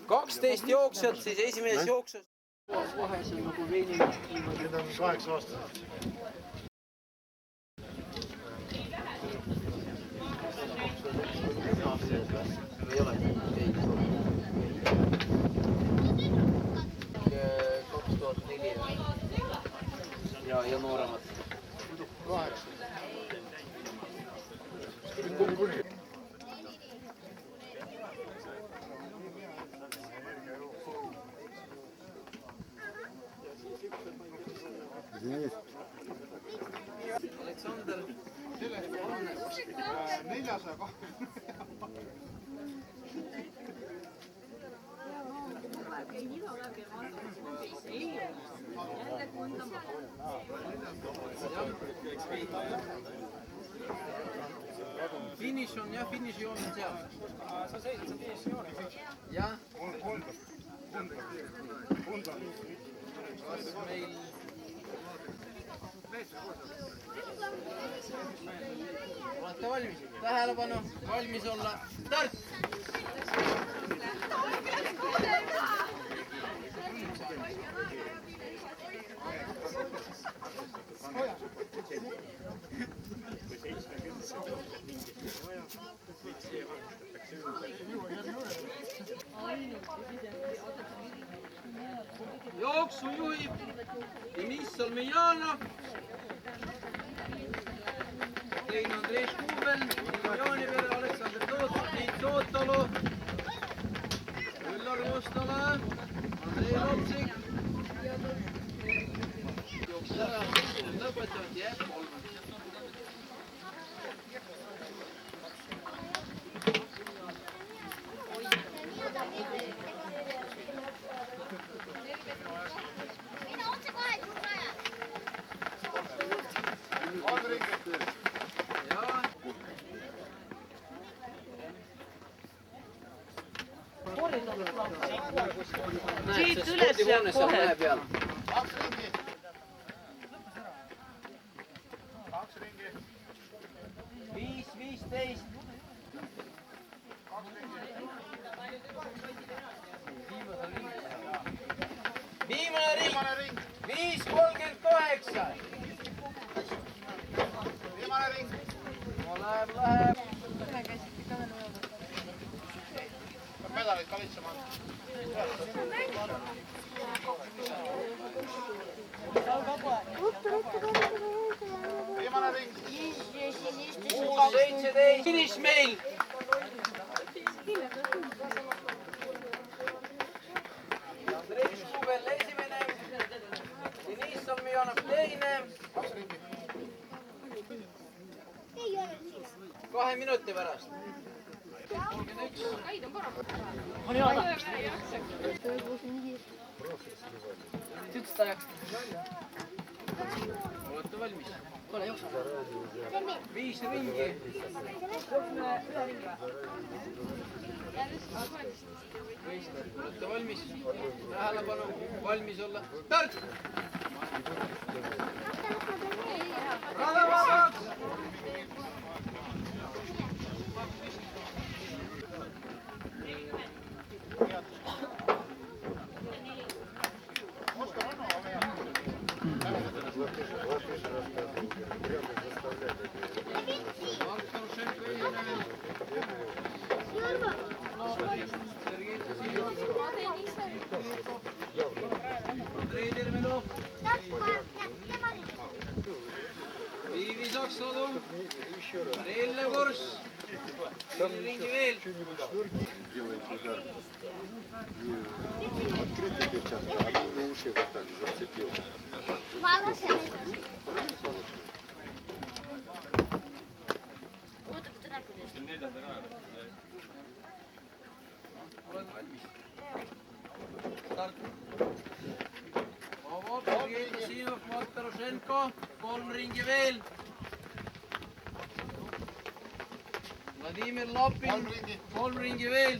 12 jooksjat, siis esimeses jooksus. Vahes on nagu veini. Need on 8 aastased. Ei ole, ei. 2004 ja nooremad. 8. Aleksander. 400. Finiš on jah, finišijoon on seal. Sa seisid seal finišijoonis? Jah. Kas meil... Olete valmis? Tähelepanu, valmis olla. Start! Jooksu juhib Deniss Salmijanov, teine Andrei Škubel, Jaanipere, Aleksander Toots, Tiit Sootalu, Üllar Mustala, Andrei Lopsik. Jooksul ära, lõpetavad jääb 3. Siit üles jääb kohe. 2 ringi. 5-15. Viimane ring. 5-38. Viimane ring. Läheb. Pedalid kalitsema. Viimane ring. 6-17. Finiš meil. Andrei Škubel esimene. Deniss Salmijanov teine. 2 ringi. 2 minuti pärast. On hea. Tütsta ajaks. Olete valmis? Kole jooksu. 5 ringi. Olete valmis? Tähelepanu, valmis olla. Start! Radavabaks! Andrei Termelov. Viivi Saksalu. Reelle Kors. Ringi veel. Делаете удар. Открытый перчатка, а на уши вот так зацепил. Start. Sergei Kasimov, Mart Tarušenko. 3 ringi veel. Vladimir Lapin. 3 ringi veel.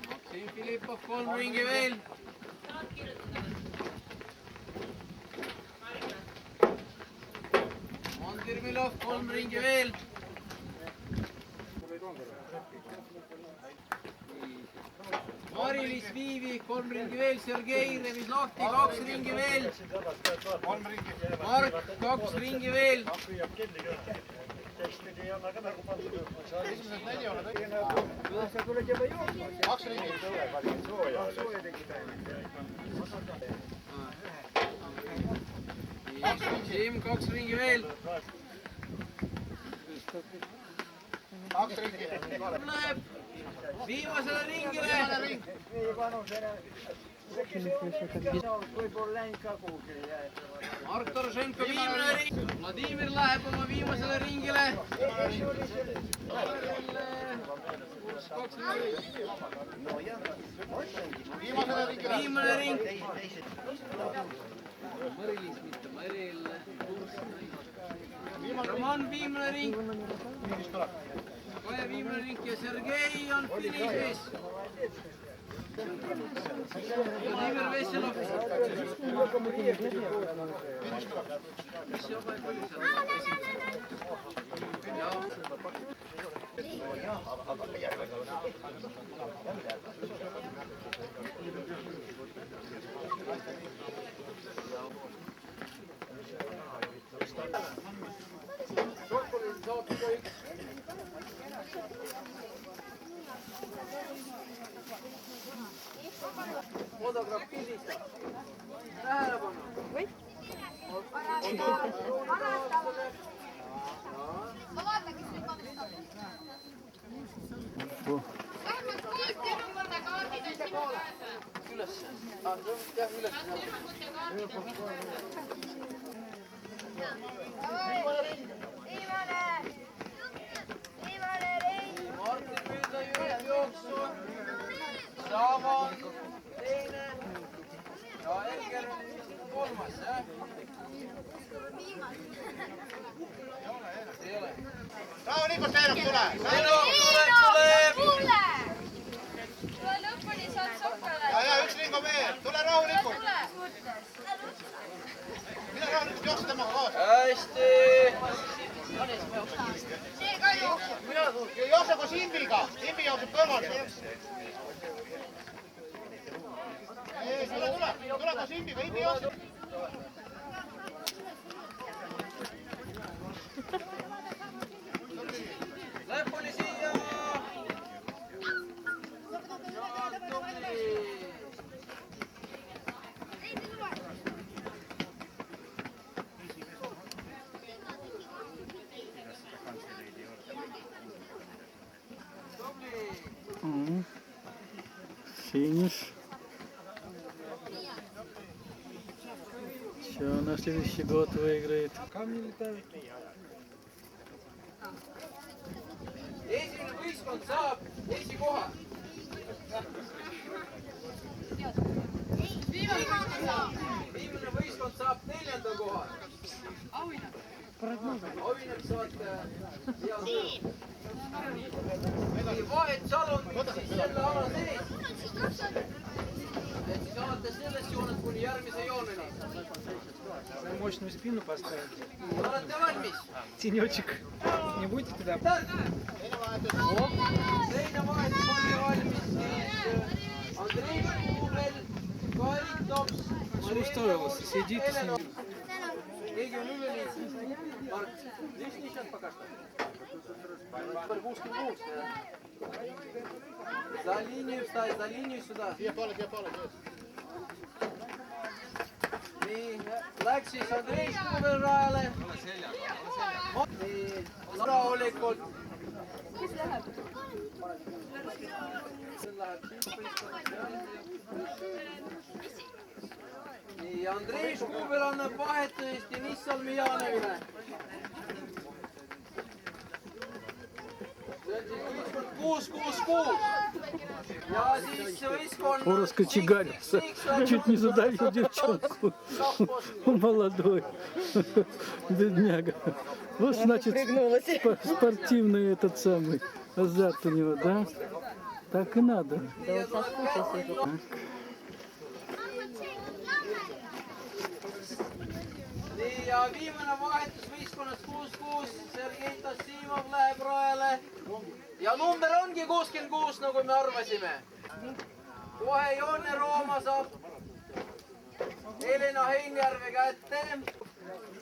Maksim Filippov, 3 ringi veel. Mandir Milov, 3 ringi veel. Mari-Liis Viivi, 3 ringi veel, Sergei remis lahti, 2 ringi veel. 3 ringi. Mark, 2 ringi veel. Esimesed 4 on kõik. 2 ringi. Siim, 2 ringi veel. 2 ringi. Läheb viimasele ringile. Viimane ring. Võib-olla läinud ka kuhugi. Mark Torošenko viimane ring. Vladimir läheb oma viimasele ringile. Viimasele ringile. Viimane ring. Mari-Liis mitte, Maril. Roman viimane ring. Kaja viimane ring ja Sergei on finišis. Vladimir Veselov. Mis juba ei palju seal? Fotograaf pildistab. Tähelepanu. Ma vaatan, kes nüüd panustab. Vähemalt 3 korda kaardid on sinu käes. Üles. Jah, üles. Viimane ring. Martin Püüda juhib jooksu. Saavan teine. Ja Edgar on 3, jah? Ei ole. Rahulikult, Eero, tule. Kuule! Tule lõpuni, saad sokale. Ja, 1 ring on veel. Tule rahulikult. Mida rahulikult jookse temaga koos? Hästi. See ka jookseb. Jookse koos Imbiga. Imbi jookseb kõrval. Tule koos Imbiga. Imbi jookseb. Lõpuni siia. Финиш. Все, на следующий год выиграет. Esimene võistkond saab esikoha. Viimane võistkond saab 4. koha. Auhinnad saate hea töö. Vahetusala on siis selle ala sees. Et siis alates sellest joonest kuni järgmise jooneni. Мощную спину поставить. Olete valmis? Тенечек. Не будете туда? Teine vahetus on valmis siis Andrei Kuubel, Karin Tops. Что устроился? Сидите с ним. Keegi on üle liitnud. Mark, mis sealt pakasta? 66. За линию встать, за линию сюда. Siia poole. Nii, läks siis Andrei Kuubel rajale. Nii, rahulikult. Kes läheb? See läheb nii, Andrei Kuubel annab vahetust Deniss Salmijanevile. See on siis võistkond 6-6-6. Ja siis võistkond... Он раскочегарился. Чуть не задавил девчонку. Молодой. Бедняга. Вот значит спортивный этот самый азарт у него, да? Так и надо. Nii, ja viimane vahetus võistkonnas 6-6. Sergei Tassimov läheb rajale. Ja number ongi 66, nagu me arvasime. Kohe Joone Rooma saab Helena Heinjärve kätte.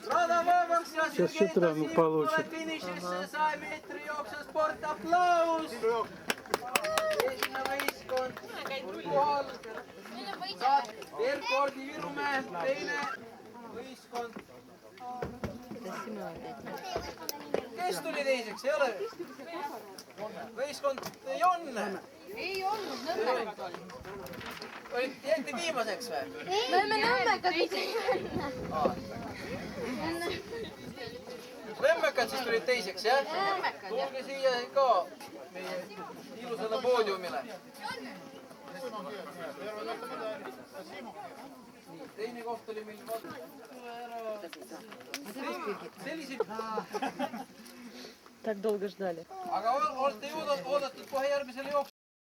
Rada vabaks ja Сейчас Шетрами получит. finišisse 100 meetri jooksul sportaplaus. Esimene võistkond on kohal. Saad Erkordi Virumäe, teine võistkond. Kes tuli teiseks, ei ole? Võistkond Jonne. Ei olnud, Nõmmekad oli. Jäite viimaseks või? Me oleme Nõmmekad ise. Nõmmekad siis tulid teiseks, jah? Tulge siia ka meie ilusale poodiumile. Teine koht oli meil selliseid... Так долго ждали. Aga olete oodatud kohe järgmisele jooksul.